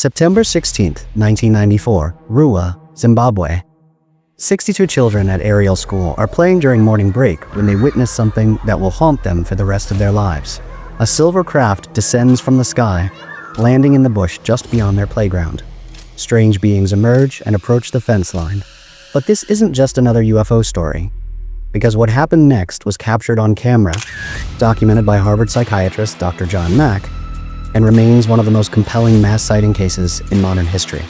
September 16, 1994, Ruwa, Zimbabwe. 62 children at Ariel School are playing during morning break when they witness something that will haunt them for the rest of their lives. A silver craft descends from the sky, landing in the bush just beyond their playground. Strange beings emerge and approach the fence line. But this isn't just another UFO story, because what happened next was captured on camera, documented by Harvard psychiatrist Dr. John Mack, and remains one of the most compelling mass sighting cases in modern history.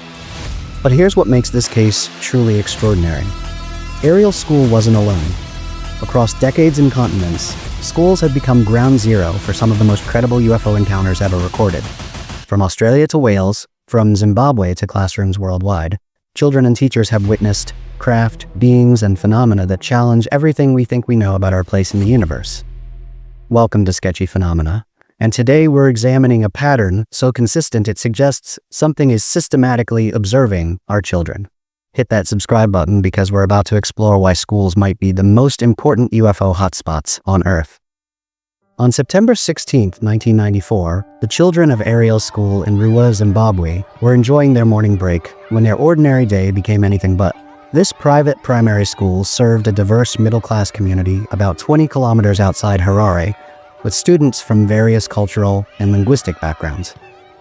But here's what makes this case truly extraordinary. Ariel School wasn't alone. Across decades and continents, schools had become ground zero for some of the most credible UFO encounters ever recorded. From Australia to Wales, from Zimbabwe to classrooms worldwide, children and teachers have witnessed craft, beings, and phenomena that challenge everything we think we know about our place in the universe. Welcome to Sketchy Phenomena. And today we're examining a pattern so consistent it suggests something is systematically observing our children. Hit that subscribe button because we're about to explore why schools might be the most important UFO hotspots on Earth. On September 16, 1994, the children of Ariel School in Ruwa, Zimbabwe were enjoying their morning break when their ordinary day became anything but. This private primary school served a diverse middle-class community about 20 kilometers outside Harare, with students from various cultural and linguistic backgrounds.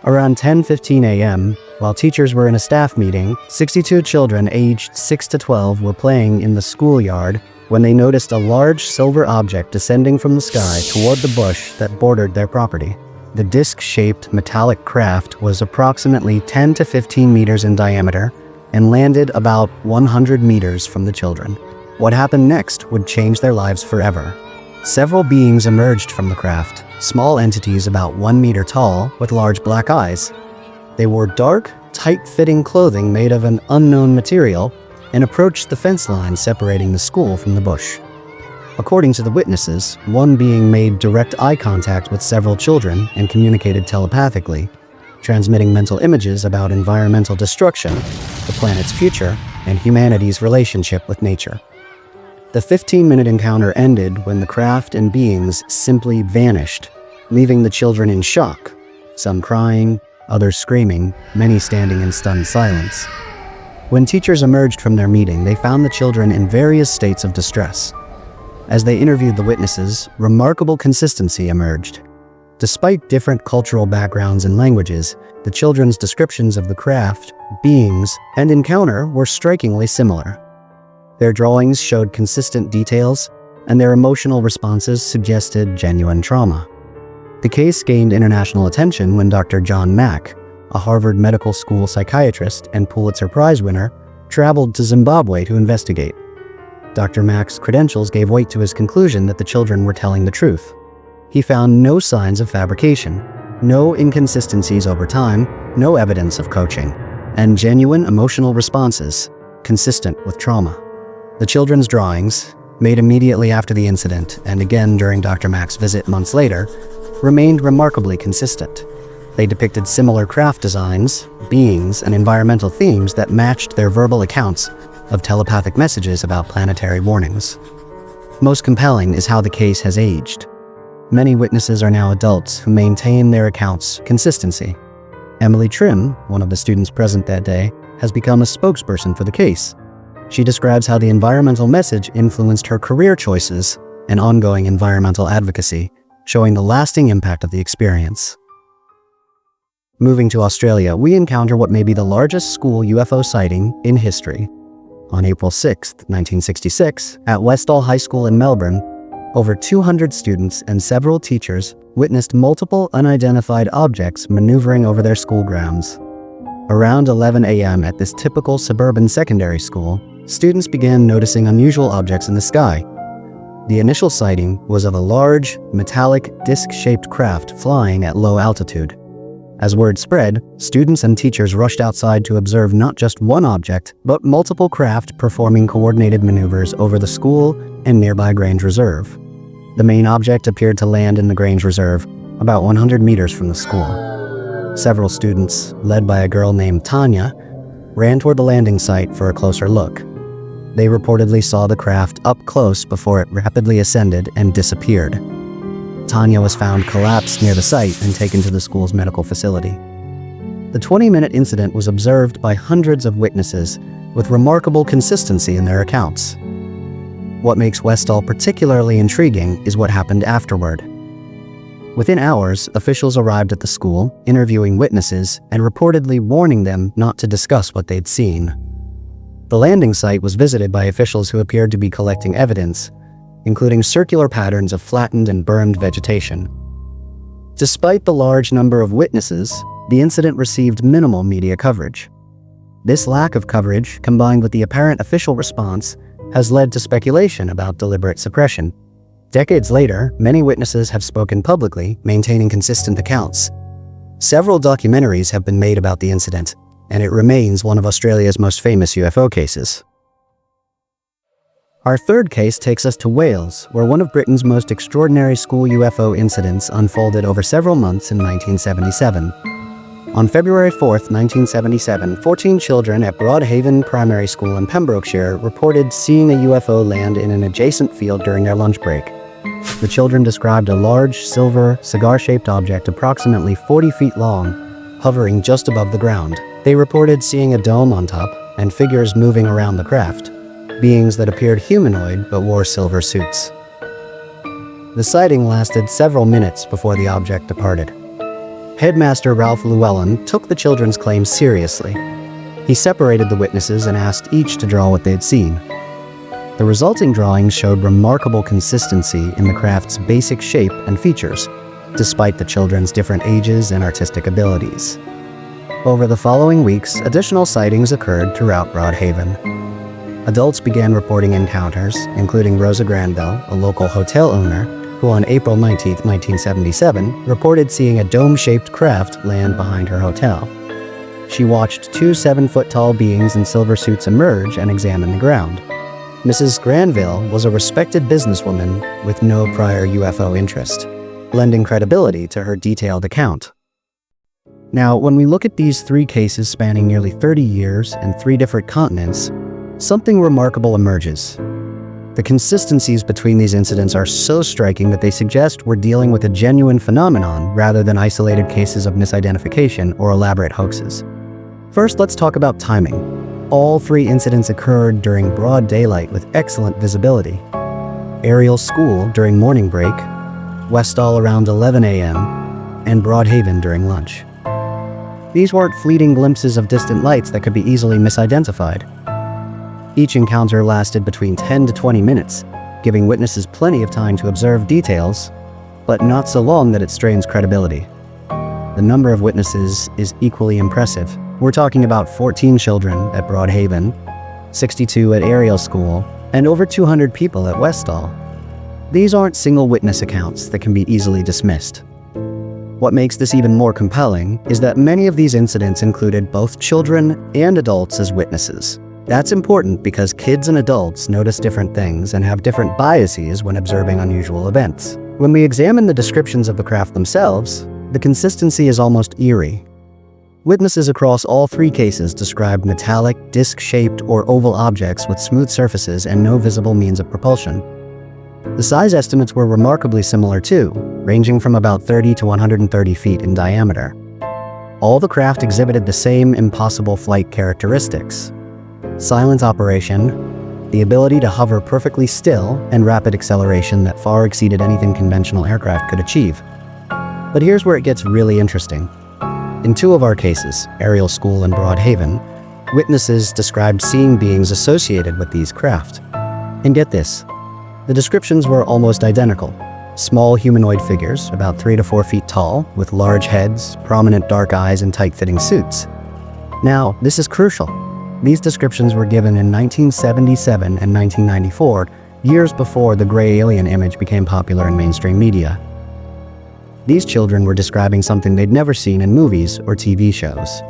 Around 10:15 a.m., while teachers were in a staff meeting, 62 children aged 6 to 12 were playing in the schoolyard when they noticed a large silver object descending from the sky toward the bush that bordered their property. The disc-shaped metallic craft was approximately 10 to 15 meters in diameter and landed about 100 meters from the children. What happened next would change their lives forever. Several beings emerged from the craft, small entities about 1 meter tall with large black eyes. They wore dark, tight-fitting clothing made of an unknown material and approached the fence line separating the school from the bush. According to the witnesses, one being made direct eye contact with several children and communicated telepathically, transmitting mental images about environmental destruction, the planet's future, and humanity's relationship with nature. The 15-minute encounter ended when the craft and beings simply vanished, leaving the children in shock, some crying, others screaming, many standing in stunned silence. When teachers emerged from their meeting, they found the children in various states of distress. As they interviewed the witnesses, remarkable consistency emerged. Despite different cultural backgrounds and languages, the children's descriptions of the craft, beings, and encounter were strikingly similar. Their drawings showed consistent details, and their emotional responses suggested genuine trauma. The case gained international attention when Dr. John Mack, a Harvard Medical School psychiatrist and Pulitzer Prize winner, traveled to Zimbabwe to investigate. Dr. Mack's credentials gave weight to his conclusion that the children were telling the truth. He found no signs of fabrication, no inconsistencies over time, no evidence of coaching, and genuine emotional responses consistent with trauma. The children's drawings, made immediately after the incident and again during Dr. Mack's visit months later, remained remarkably consistent. They depicted similar craft designs, beings, and environmental themes that matched their verbal accounts of telepathic messages about planetary warnings. Most compelling is how the case has aged. Many witnesses are now adults who maintain their accounts' consistency. Emily Trim, one of the students present that day, has become a spokesperson for the case. She describes how the environmental message influenced her career choices and ongoing environmental advocacy, showing the lasting impact of the experience. Moving to Australia, we encounter what may be the largest school UFO sighting in history. On April 6, 1966, at Westall School in Melbourne, over 200 students and several teachers witnessed multiple unidentified objects maneuvering over their school grounds. Around 11 a.m. at this typical suburban secondary school, students began noticing unusual objects in the sky. The initial sighting was of a large, metallic, disc-shaped craft flying at low altitude. As word spread, students and teachers rushed outside to observe not just one object, but multiple craft performing coordinated maneuvers over the school and nearby Grange Reserve. The main object appeared to land in the Grange Reserve, about 100 meters from the school. Several students, led by a girl named Tanya, ran toward the landing site for a closer look. They reportedly saw the craft up close before it rapidly ascended and disappeared. Tanya was found collapsed near the site and taken to the school's medical facility. The 20-minute incident was observed by hundreds of witnesses with remarkable consistency in their accounts. What makes Westall particularly intriguing is what happened afterward. Within hours, officials arrived at the school, interviewing witnesses and reportedly warning them not to discuss what they'd seen. The landing site was visited by officials who appeared to be collecting evidence, including circular patterns of flattened and burned vegetation. Despite the large number of witnesses, the incident received minimal media coverage. This lack of coverage, combined with the apparent official response, has led to speculation about deliberate suppression. Decades later, many witnesses have spoken publicly, maintaining consistent accounts. Several documentaries have been made about the incident, and it remains one of Australia's most famous UFO cases. Our third case takes us to Wales, where one of Britain's most extraordinary school UFO incidents unfolded over several months in 1977. On February 4, 1977, 14 children at Broadhaven Primary School in Pembrokeshire reported seeing a UFO land in an adjacent field during their lunch break. The children described a large, silver, cigar-shaped object approximately 40 feet long, hovering just above the ground. They reported seeing a dome on top and figures moving around the craft, beings that appeared humanoid but wore silver suits. The sighting lasted several minutes before the object departed. Headmaster Ralph Llewellyn took the children's claims seriously. He separated the witnesses and asked each to draw what they'd seen. The resulting drawings showed remarkable consistency in the craft's basic shape and features, despite the children's different ages and artistic abilities. Over the following weeks, additional sightings occurred throughout Broadhaven. Adults began reporting encounters, including Rosa Granville, a local hotel owner, who on April 19, 1977, reported seeing a dome-shaped craft land behind her hotel. She watched two 7-foot-tall beings in silver suits emerge and examine the ground. Mrs. Granville was a respected businesswoman with no prior UFO interest, lending credibility to her detailed account. Now, when we look at these three cases spanning nearly 30 years and 3 different continents, something remarkable emerges. The consistencies between these incidents are so striking that they suggest we're dealing with a genuine phenomenon rather than isolated cases of misidentification or elaborate hoaxes. First, let's talk about timing. All 3 incidents occurred during broad daylight with excellent visibility. Ariel School during morning break, Westall around 11 a.m., and Broadhaven during lunch. These weren't fleeting glimpses of distant lights that could be easily misidentified. Each encounter lasted between 10 to 20 minutes, giving witnesses plenty of time to observe details, but not so long that it strains credibility. The number of witnesses is equally impressive. We're talking about 14 children at Broadhaven, 62 at Ariel School, and over 200 people at Westall. These aren't single witness accounts that can be easily dismissed. What makes this even more compelling is that many of these incidents included both children and adults as witnesses. That's important because kids and adults notice different things and have different biases when observing unusual events. When we examine the descriptions of the craft themselves, the consistency is almost eerie. Witnesses across all 3 cases described metallic, disc-shaped, or oval objects with smooth surfaces and no visible means of propulsion. The size estimates were remarkably similar too, ranging from about 30 to 130 feet in diameter. All the craft exhibited the same impossible flight characteristics: silent operation, the ability to hover perfectly still, and rapid acceleration that far exceeded anything conventional aircraft could achieve. But here's where it gets really interesting. In 2 of our cases, Ariel School and Broadhaven, witnesses described seeing beings associated with these craft. And get this, the descriptions were almost identical. Small humanoid figures, about 3 to 4 feet tall, with large heads, prominent dark eyes, and tight-fitting suits. Now, this is crucial. These descriptions were given in 1977 and 1994, years before the gray alien image became popular in mainstream media. These children were describing something they'd never seen in movies or TV shows.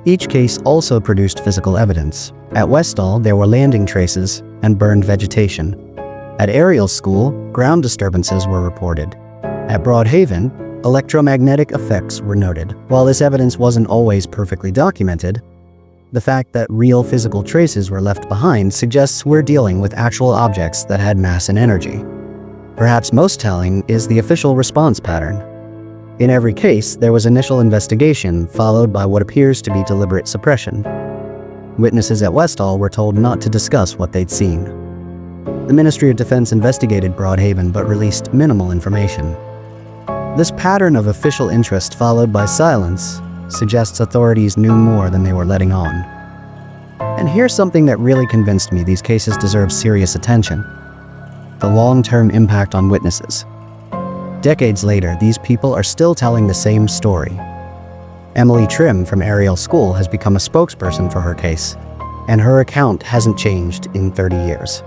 Each case also produced physical evidence. At Westall, there were landing traces and burned vegetation. At Ariel School, ground disturbances were reported. At Broadhaven, electromagnetic effects were noted. While this evidence wasn't always perfectly documented, the fact that real physical traces were left behind suggests we're dealing with actual objects that had mass and energy. Perhaps most telling is the official response pattern. In every case, there was initial investigation followed by what appears to be deliberate suppression. Witnesses at Westall were told not to discuss what they'd seen. The Ministry of Defense investigated Broadhaven but released minimal information. This pattern of official interest followed by silence suggests authorities knew more than they were letting on. And here's something that really convinced me these cases deserve serious attention: the long-term impact on witnesses. Decades later, these people are still telling the same story. Emily Trim from Ariel School has become a spokesperson for her case, and her account hasn't changed in 30 years.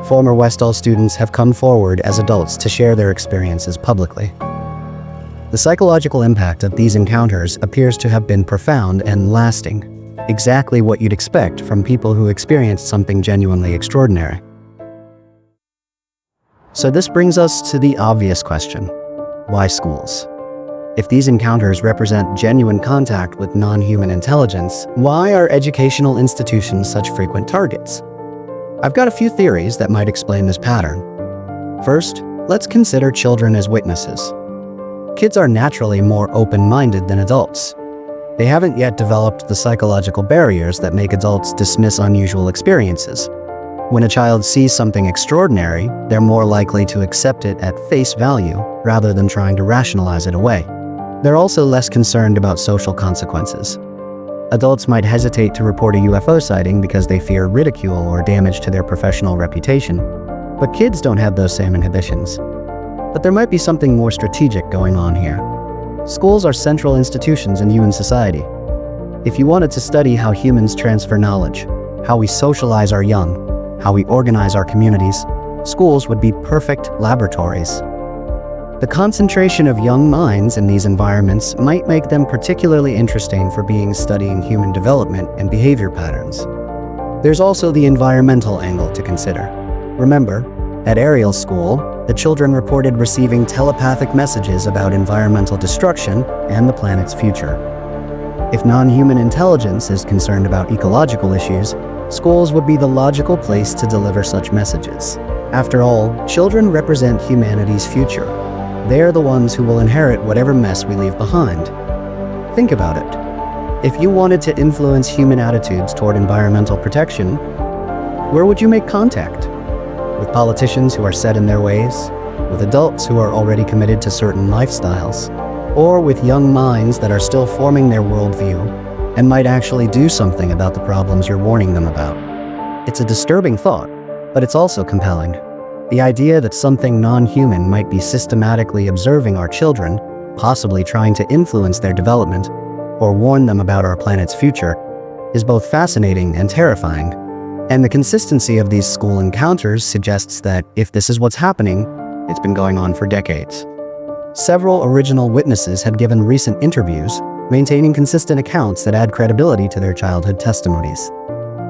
Former Westall students have come forward as adults to share their experiences publicly. The psychological impact of these encounters appears to have been profound and lasting, exactly what you'd expect from people who experienced something genuinely extraordinary. So this brings us to the obvious question: why schools? If these encounters represent genuine contact with non-human intelligence, why are educational institutions such frequent targets? I've got a few theories that might explain this pattern. First, let's consider children as witnesses. Kids are naturally more open-minded than adults. They haven't yet developed the psychological barriers that make adults dismiss unusual experiences. When a child sees something extraordinary, they're more likely to accept it at face value rather than trying to rationalize it away. They're also less concerned about social consequences. Adults might hesitate to report a UFO sighting because they fear ridicule or damage to their professional reputation, but kids don't have those same inhibitions. But there might be something more strategic going on here. Schools are central institutions in human society. If you wanted to study how humans transfer knowledge, how we socialize our young, how we organize our communities, schools would be perfect laboratories. The concentration of young minds in these environments might make them particularly interesting for beings studying human development and behavior patterns. There's also the environmental angle to consider. Remember, at Ariel School, the children reported receiving telepathic messages about environmental destruction and the planet's future. If non-human intelligence is concerned about ecological issues, schools would be the logical place to deliver such messages. After all, children represent humanity's future. They're the ones who will inherit whatever mess we leave behind. Think about it. If you wanted to influence human attitudes toward environmental protection, where would you make contact? With politicians who are set in their ways? With adults who are already committed to certain lifestyles? Or with young minds that are still forming their worldview and might actually do something about the problems you're warning them about? It's a disturbing thought, but it's also compelling. The idea that something non-human might be systematically observing our children, possibly trying to influence their development, or warn them about our planet's future, is both fascinating and terrifying. And the consistency of these school encounters suggests that if this is what's happening, it's been going on for decades. Several original witnesses have given recent interviews, maintaining consistent accounts that add credibility to their childhood testimonies.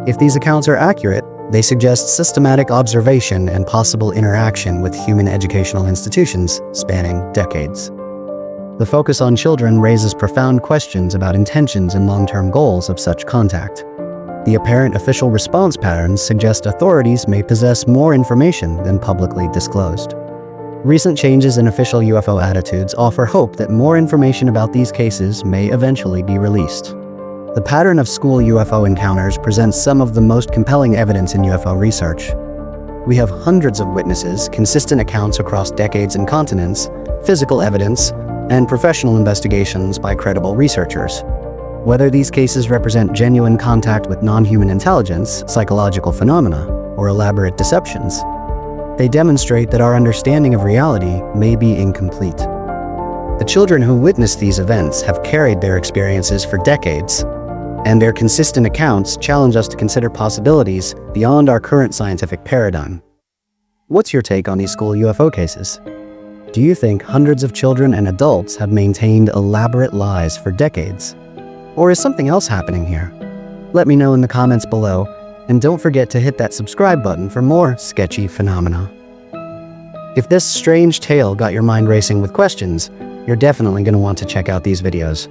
If these accounts are accurate, they suggest systematic observation and possible interaction with human educational institutions spanning decades. The focus on children raises profound questions about intentions and long-term goals of such contact. The apparent official response patterns suggest authorities may possess more information than publicly disclosed. Recent changes in official UFO attitudes offer hope that more information about these cases may eventually be released. The pattern of school UFO encounters presents some of the most compelling evidence in UFO research. We have hundreds of witnesses, consistent accounts across decades and continents, physical evidence, and professional investigations by credible researchers. Whether these cases represent genuine contact with non-human intelligence, psychological phenomena, or elaborate deceptions, they demonstrate that our understanding of reality may be incomplete. The children who witnessed these events have carried their experiences for decades, and their consistent accounts challenge us to consider possibilities beyond our current scientific paradigm. What's your take on these school UFO cases? Do you think hundreds of children and adults have maintained elaborate lies for decades? Or is something else happening here? Let me know in the comments below, and don't forget to hit that subscribe button for more sketchy phenomena. If this strange tale got your mind racing with questions, you're definitely going to want to check out these videos.